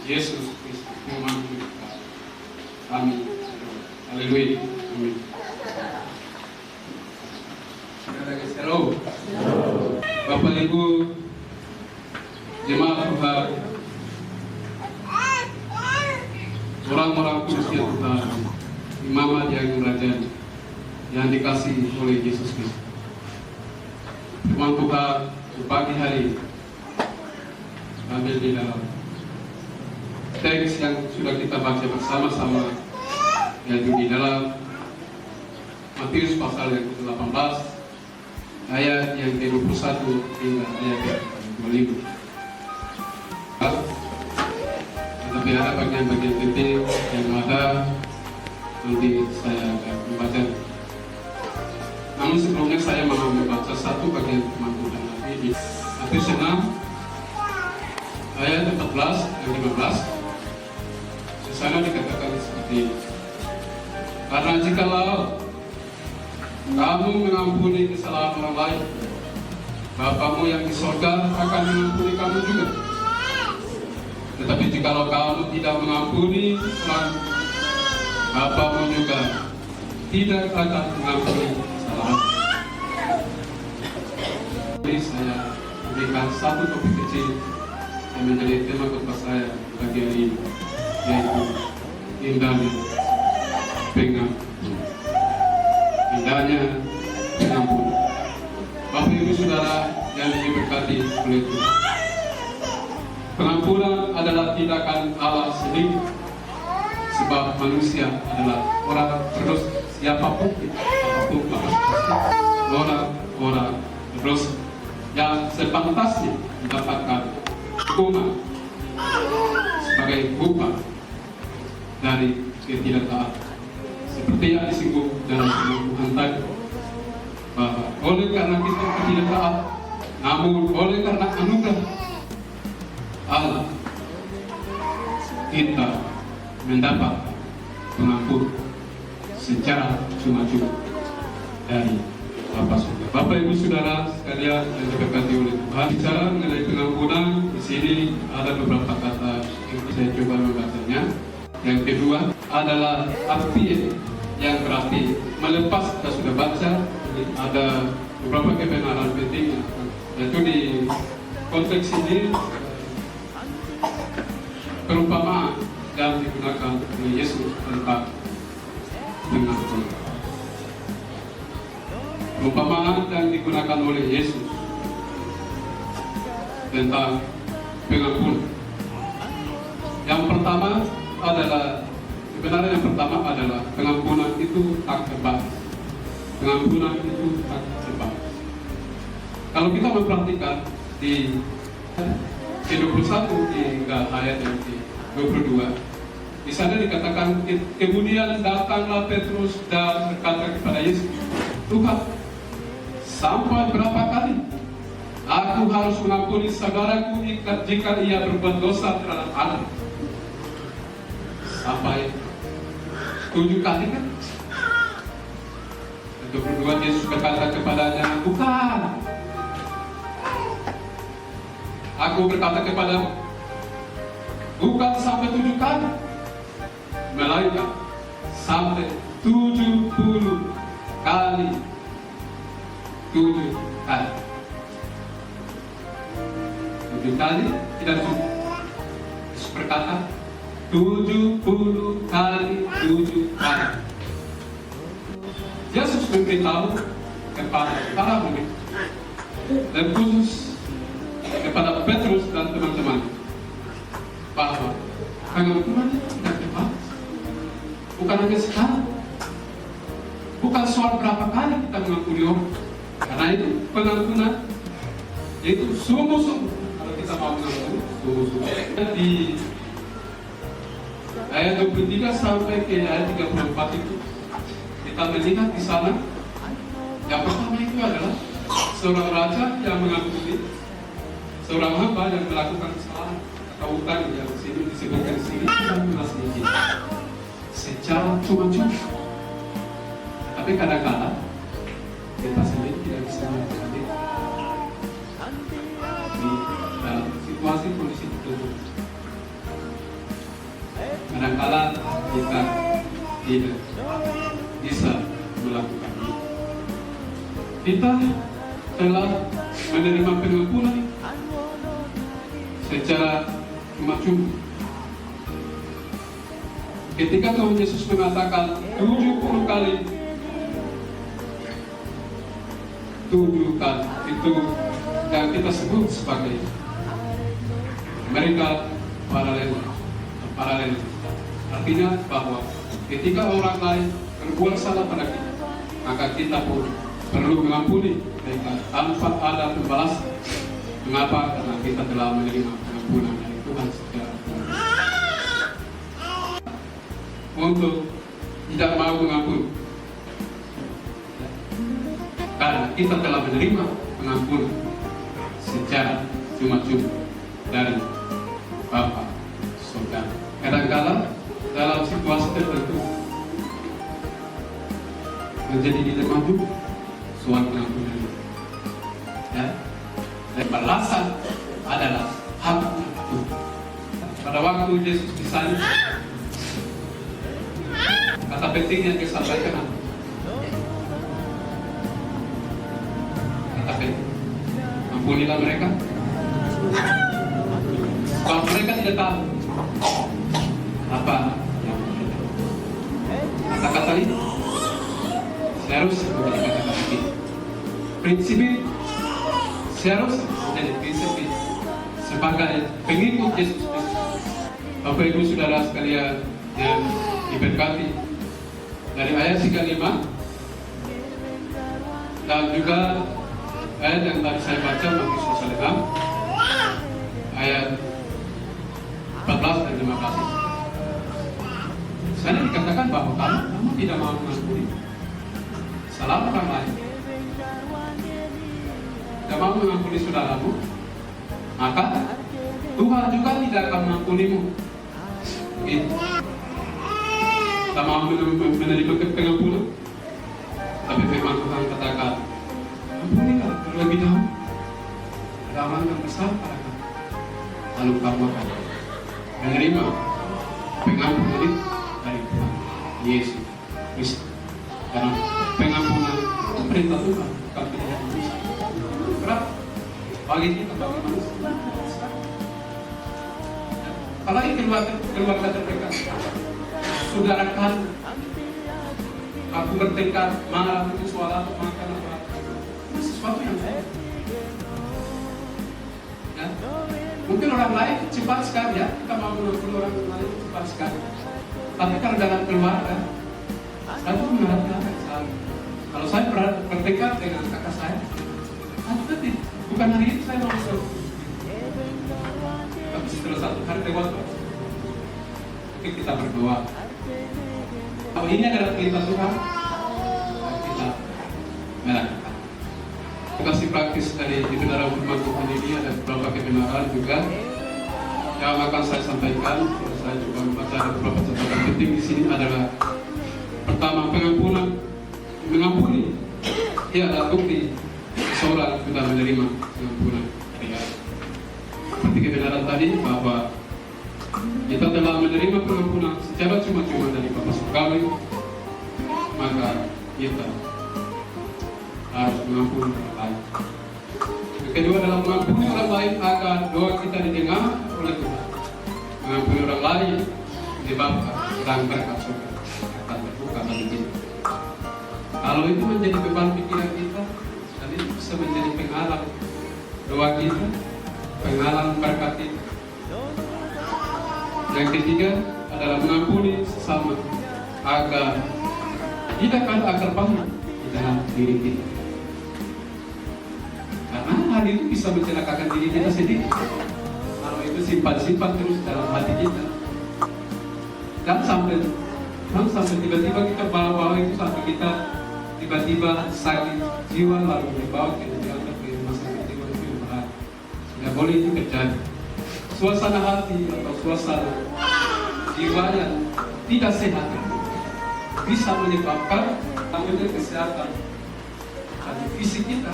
Yesus Kristus mengampuni kita. Amin. Haleluya. Amin. Halo. Bapak Ibu jemaat Tuhan, orang-orang kudusnya Tuhan, imamat yang rajin yang dikasihi oleh Yesus Kristus. Firman Tuhan di pagi hari ambil di dalam teks yang sudah kita baca bersama-sama, yaitu di dalam Matius pasal yang ke-18 ayat yang ke-21 hingga ayat yang ke-25. Tetapi ada bagian-bagian penting yang ada, nanti saya akan membaca. Namun sebelumnya saya mau membaca satu bagian firman Tuhan lagi di Matius 6 ayat 14 dan 15. Di sana dikatakan seperti ini. Karena jikalau kamu mengampuni kesalahan orang lain, Bapamu yang di sorga akan mengampuni kamu juga. Tetapi jikalau kamu tidak mengampuni orang, Bapamu juga tidak akan mengampuni kesalahan. Jadi saya berikan satu topik kecil yang menjadi tema khotbah saya bagi hari ini, yaitu indahnya pengampunan. Indahnya pengampunan. Bapak Ibu Saudara yang diberkati oleh Tuhan, pengampunan adalah tindakan Allah sendiri, sebab manusia adalah orang terus siapapun kita, apapun orang terus yang sepantasnya mendapatkan hukuman sebagai upah dari ketidaktaatan, seperti yang disinggung dalam Tuhan tadi, bahwa oleh karena kita ketidaktaat, namun oleh karena anugerah Allah kita mendapat pengampunan secara cuma-cuma dari Bapa Surga. Bapak Ibu Saudara sekalian yang diberkati oleh Tuhan, bicara mengenai pengampunan, di sini ada beberapa kata yang saya coba membacanya. Yang kedua adalah arti yang berarti melepas. Kita sudah baca, ada beberapa kebenaran penting, yaitu di konteks ini perumpamaan yang digunakan oleh Yesus tentang pengampunan. Perumpamaan yang digunakan oleh Yesus tentang pengampunan. Yang pertama adalah, kebenaran yang pertama adalah pengampunan itu hak terbatas. Pengampunan itu hak terbatas. Kalau kita memperhatikan di ke-21 hingga ayat yang ke-22, di sana dikatakan, kemudian datanglah Petrus dan berkata kepada Yesus, Tuhan, sampai berapa kali aku harus mengampuni saudaraku jika ia berbuat dosa terhadap Allah? Sampai 7 kali kan? Untuk berdua Yesus berkata kepadanya, bukan. Aku berkata kepadamu, bukan sampai 7 kali, melainkan sampai 70 kali 7 kali. 7 kali tidak cukup. Yesus berkata 70 kali 7 kali. Yesus memberitahu kepada para murid, dan khusus kepada Petrus dan teman-teman, bahwa pengampunan tidak terbatas. Bukan hanya sekarang, bukan soal berapa kali kita mengampuni orang. Karena itu pengampunan itu sungguh-sungguh. Kalau kita mau mengampuni sungguh-sungguh. Di ayat 23 sampai ke ayat 34 itu kita melihat di sana, yang pertama itu adalah seorang raja yang mengampuni seorang hamba yang melakukan kesalahan atau bukan, yang sini disebutkan di sini tidak mengasihi kita secara cuma-cuma. Tapi kadang-kadang kita sendiri tidak bisa melakukan itu di dalam situasi kondisi tertentu. salah kita tidak bisa melakukan itu. Kita telah menerima pengampunan secara cuma-cuma. Ketika Tuhan Yesus mengatakan 70 kali, 7 kali itu yang kita sebut sebagai mereka paralel. Artinya bahwa ketika orang lain berbuat salah pada kita, maka kita pun perlu mengampuni mereka tanpa ada pembalasan. Mengapa? Karena kita telah menerima pengampunan dari Tuhan secara untuk tidak mau mengampuni, karena kita telah menerima pengampunan secara cuma-cuma dari Bapa Saudara. Kadang-kadang dalam situasi tertentu menjadi dilema juga soal pengampunan itu. Ya, dan balasan adalah hak Tuhan. Pada waktu Yesus disalib, kata penting yang dia sampaikan apa? Kata penting, ampunilah mereka. Kalau mereka tidak tahu apa yang mereka. Kata-kata ini seharusnya menjadi kata-kata kita. Prinsip ini seharusnya menjadi prinsip ini sebagai pengikut Yesus Kristus. Bapak Ibu Saudara sekalian yang diberkati, dari ayat 35 dan juga ayat yang tadi saya baca Matius pasal 6 ayat 14 dan 15. Sana dikatakan bahwa kamu tidak mau mengampuni salah orang lain, tidak mau mengampuni saudaramu, maka Tuhan juga tidak akan mengampunimu. Gitu. Tak mau menerima pengampunan, tapi memang Tuhan katakan, ampunilah terlebih dahulu, ada amal yang besar pada kamu, lalu kamu akan menerima pengampunan dari Tuhan Yesus Kristus. Karena pengampunan perintah Tuhan, bukan pilihan manusia. Berat bagi kita, bagi manusia. Apalagi keluarga terdekat, saudara kan, aku bertekad marah itu soal apa, makan apa, sesuatu yang baik. Ya. Mungkin orang lain cepat sekali ya, kita mau mengampuni orang lain cepat sekali. Tapi kalau dalam keluarga, saya pun menghadapi selalu. Kalau saya bertekad dengan kakak saya, tapi bukan hari ini saya mau mengampuni. Tapi setelah satu hari lewat, mungkin kita berdoa. Kalau ini adalah perintah Tuhan, kita melakukan. Aplikasi praktis dari kebenaran firman Tuhan ini ada beberapa kebenaran juga yang akan saya sampaikan. Saya coba membaca beberapa catatan penting di sini adalah pertama, mengampuni. Ia adalah bukti seorang sudah menerima pengampunan. Seperti kebenaran tadi bahwa kita telah menerima pengampunan secara cuma-cuma dari Bapa Surgawi, maka kita harus mengampuni orang lain. Yang kedua adalah mengampuni orang lain agar doa kita didengar oleh Tuhan. Mengampuni orang lain menyebabkan dan berkat surga akan terbuka bagi kita. Kalau itu menjadi beban pikiran kita, dan itu bisa menjadi penghalang doa kita, penghalang berkat kita. Yang ketiga adalah mengampuni sesama agar tidak ada akar baik di dalam diri kita. Karena hal itu bisa mencelakakan diri kita sendiri. Kalau itu simpan-simpan terus dalam hati kita, dan sampai tiba-tiba kita bawa itu sampai kita tiba-tiba sakit jiwa lalu dibawa kita diantar ke rumah sakit jiwa itu yang berat. Tidak boleh itu terjadi. Suasana hati atau suasana jiwa yang tidak sehat bisa menyebabkan tanggung kesehatan hati fisik kita.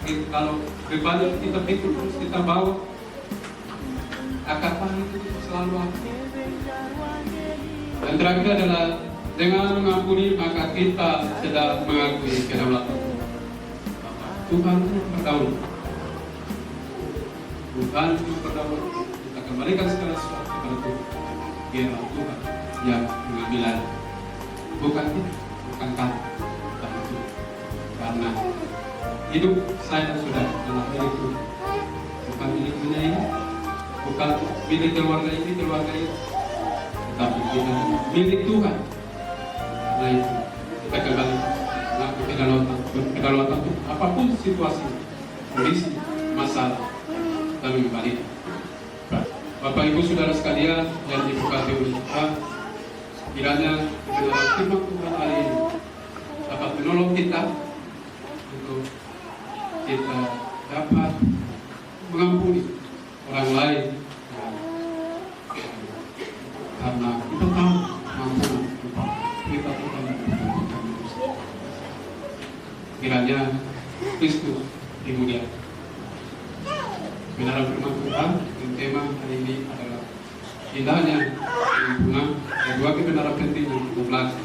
Kalau beban yang kita pikul terus kita bawa, akar itu selalu ada. Dan terakhir adalah dengan mengampuni maka kita sedang mengakui kedaulatan Tuhan berdaulat. Tuhan berdaulat. Kita kembalikan segala sesuatu kepada Tuhan. Biarlah Tuhan yang mengambil alih. Bukan kita, bukan kamu, tapi Tuhan. Karena hidup saya sudah adalah milik Tuhan. Bukan milik dunia ini, bukan milik keluarga ini, tetapi kita milik Tuhan. Nah itu kita kembali melakukan kedaulatan Tuhan. Apapun situasi, kondisi, masalah, lalu kembali. Bapak Ibu Saudara sekalian yang diberkati oleh Tuhan, kiranya kebenaran firman Tuhan hari ini dapat menolong kita untuk kita dapat mengampuni orang lain, karena kita tahu kemampuan kita Tuhan. Kiranya Kristus dimuliakan. Kebenaran firman Tuhan yang tema hari ini adalah indahnya pengampunan. Kedua kebenaran penting yang kita belajar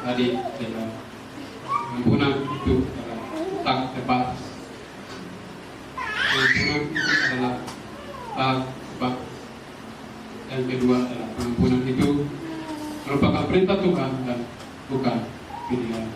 tadi adalah pengampunan itu adalah tak terbatas. Pengampunan itu adalah tak terbatas. Yang kedua adalah pengampunan itu merupakan perintah Tuhan dan bukan pilihan.